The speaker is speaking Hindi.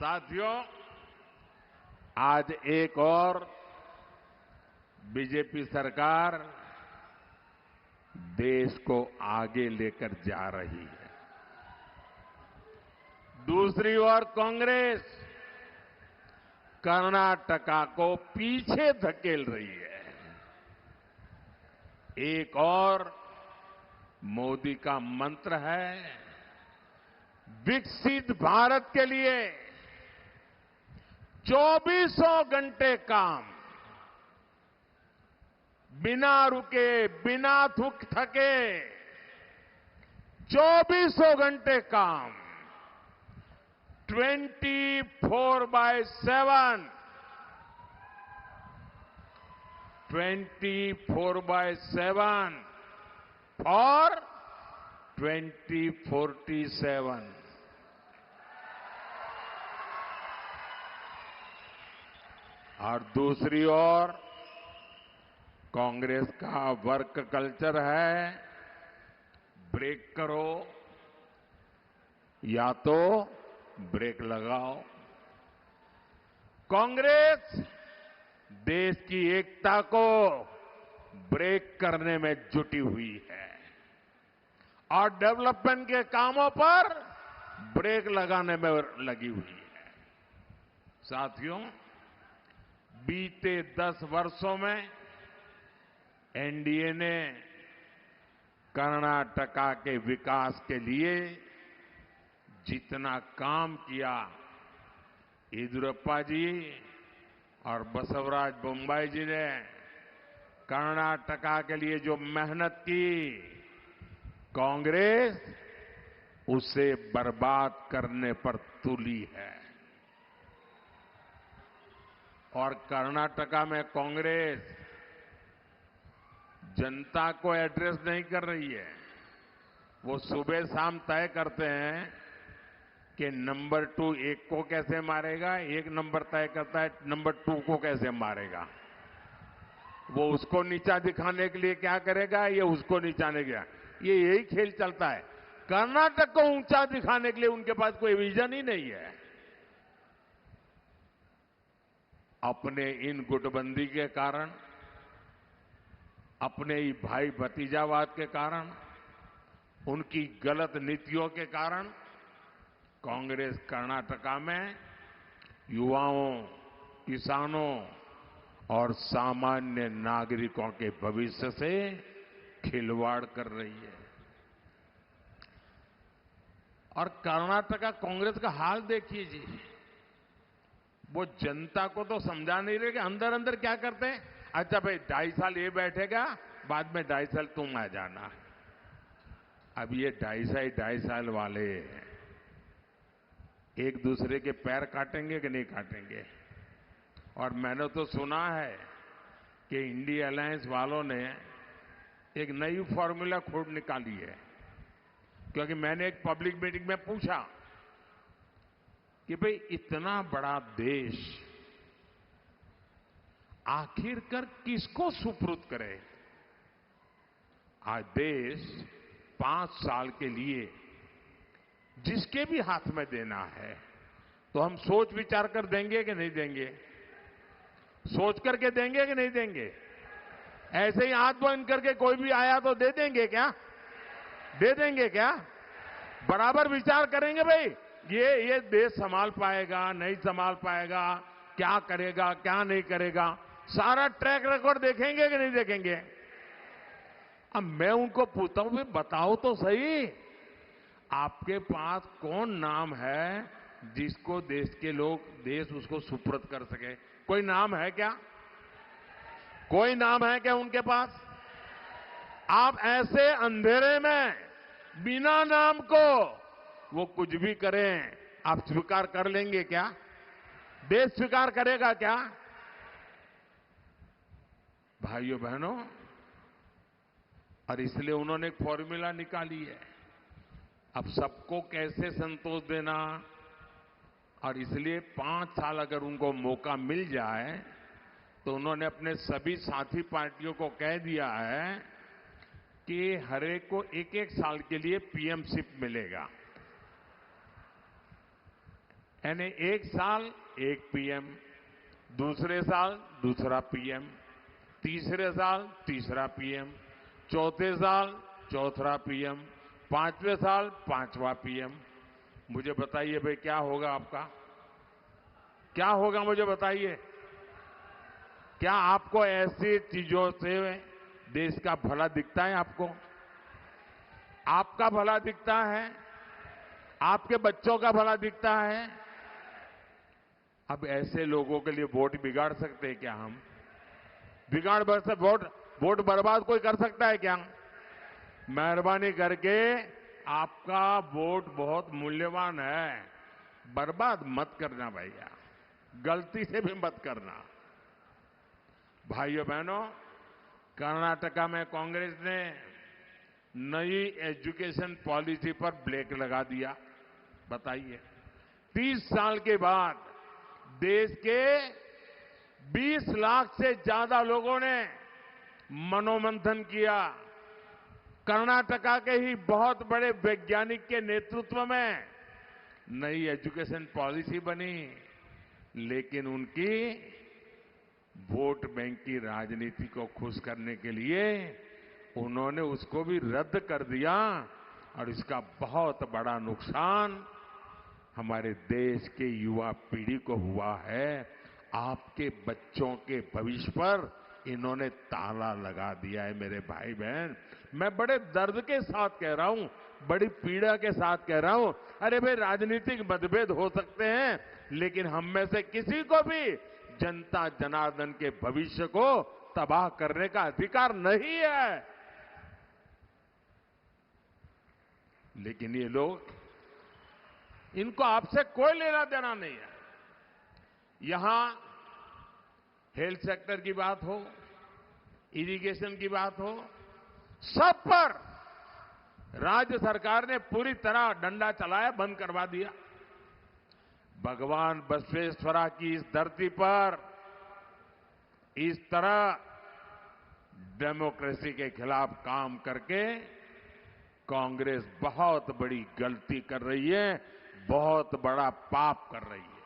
साथियों, आज एक और बीजेपी सरकार देश को आगे लेकर जा रही है। दूसरी ओर कांग्रेस कर्नाटका को पीछे धकेल रही है। एक और मोदी का मंत्र है, विकसित भारत के लिए 24 घंटे काम, बिना रुके, बिना थके, 24 घंटे काम, 24/7, 24/7 और 2047। और दूसरी ओर कांग्रेस का वर्क कल्चर है, ब्रेक करो या तो ब्रेक लगाओ। कांग्रेस देश की एकता को ब्रेक करने में जुटी हुई है और डेवलपमेंट के कामों पर ब्रेक लगाने में लगी हुई है। साथियों, बीते 10 वर्षों में एनडीए ने कर्नाटका के विकास के लिए जितना काम किया, येदियुरप्पा जी और बसवराज बोम्माई जी ने कर्नाटका के लिए जो मेहनत की, कांग्रेस उसे बर्बाद करने पर तुली है। और कर्नाटका में कांग्रेस जनता को एड्रेस नहीं कर रही है। वो सुबह शाम तय करते हैं कि नंबर 2 एक को कैसे मारेगा, एक नंबर तय करता है नंबर 2 को कैसे मारेगा। वो उसको नीचा दिखाने के लिए क्या करेगा, ये उसको नीचा नहीं गया, ये यही खेल चलता है। कर्नाटक को ऊंचा दिखाने के लिए उनके पास कोई विजन ही नहीं है। अपने इन गुटबंदी के कारण, अपने ही भाई भतीजावाद के कारण, उनकी गलत नीतियों के कारण कांग्रेस कर्नाटका में युवाओं, किसानों और सामान्य नागरिकों के भविष्य से खिलवाड़ कर रही है। और कर्नाटका कांग्रेस का हाल देखिए जी, वो जनता को तो समझा नहीं रहे कि अंदर अंदर क्या करते हैं। अच्छा भाई 2.5 साल ये बैठेगा, बाद में 2.5 साल तुम आ जाना। अब ये 2.5 साल वाले एक दूसरे के पैर काटेंगे कि नहीं काटेंगे। और मैंने तो सुना है कि इंडिया अलायंस वालों ने एक नई फॉर्मूला खोज निकाली है। क्योंकि मैंने एक पब्लिक मीटिंग में पूछा कि भाई इतना बड़ा देश आखिरकार किसको सुपुर्द करे। आज देश 5 साल के लिए जिसके भी हाथ में देना है तो हम सोच विचार कर देंगे कि नहीं देंगे, सोच करके देंगे कि नहीं देंगे। ऐसे ही हाथ बंद करके कोई भी आया तो दे देंगे क्या, दे देंगे क्या। बराबर विचार करेंगे भाई ये देश संभाल पाएगा नहीं संभाल पाएगा, क्या करेगा क्या नहीं करेगा, सारा ट्रैक रिकॉर्ड देखेंगे कि नहीं देखेंगे। अब मैं उनको पूछता हूं भाई बताओ तो सही, आपके पास कौन नाम है जिसको देश के लोग, देश उसको सुपुर्द कर सके। कोई नाम है क्या, कोई नाम है क्या उनके पास। आप ऐसे अंधेरे में बिना नाम को वो कुछ भी करें, आप स्वीकार कर लेंगे क्या, देश स्वीकार करेगा क्या। भाइयों बहनों, और इसलिए उन्होंने एक फॉर्मूला निकाली है। अब सबको कैसे संतोष देना, और इसलिए 5 साल अगर उनको मौका मिल जाए तो उन्होंने अपने सभी साथी पार्टियों को कह दिया है कि हर एक को 1-1 साल के लिए पीएमशिप मिलेगा। यानी एक साल एक पीएम, दूसरे साल दूसरा पीएम, तीसरे साल तीसरा पीएम, चौथे साल चौथा पीएम, पांचवें साल पांचवा पीएम। मुझे बताइए भाई क्या होगा आपका? क्या होगा मुझे बताइए? क्या आपको ऐसी चीजों से देश का भला दिखता है? आपका भला दिखता है? आपके बच्चों का भला दिखता है? अब ऐसे लोगों के लिए वोट बिगाड़ सकते हैं क्या हम? वोट बर्बाद कोई कर सकता है क्या? मेहरबानी करके आपका वोट बहुत मूल्यवान है, बर्बाद मत करना भैया, गलती से भी मत करना। भाइयों बहनों, कर्नाटका में कांग्रेस ने नई एजुकेशन पॉलिसी पर ब्रेक लगा दिया। बताइए, 30 साल के बाद देश के 20 लाख से ज्यादा लोगों ने मनोमंथन किया। कर्नाटका के ही बहुत बड़े वैज्ञानिक के नेतृत्व में नई एजुकेशन पॉलिसी बनी, लेकिन उनकी वोट बैंक की राजनीति को खुश करने के लिए उन्होंने उसको भी रद्द कर दिया और इसका बहुत बड़ा नुकसान हमारे देश के युवा पीढ़ी को हुआ है। आपके बच्चों के भविष्य पर इन्होंने ताला लगा दिया है मेरे भाई बहन। मैं बड़े दर्द के साथ कह रहा हूं, बड़ी पीड़ा के साथ कह रहा हूं। अरे भाई, राजनीतिक मतभेद हो सकते हैं, लेकिन हम में से किसी को भी जनता जनार्दन के भविष्य को तबाह करने का अधिकार नहीं है। लेकिन ये लोग, इनको आपसे कोई लेना देना नहीं है। यहां हेल्थ सेक्टर की बात हो, इरिगेशन की बात हो, सब पर राज्य सरकार ने पूरी तरह डंडा चलाया, बंद करवा दिया। भगवान बसवेश्वरा की इस धरती पर इस तरह डेमोक्रेसी के खिलाफ काम करके कांग्रेस बहुत बड़ी गलती कर रही है, बहुत बड़ा पाप कर रही है।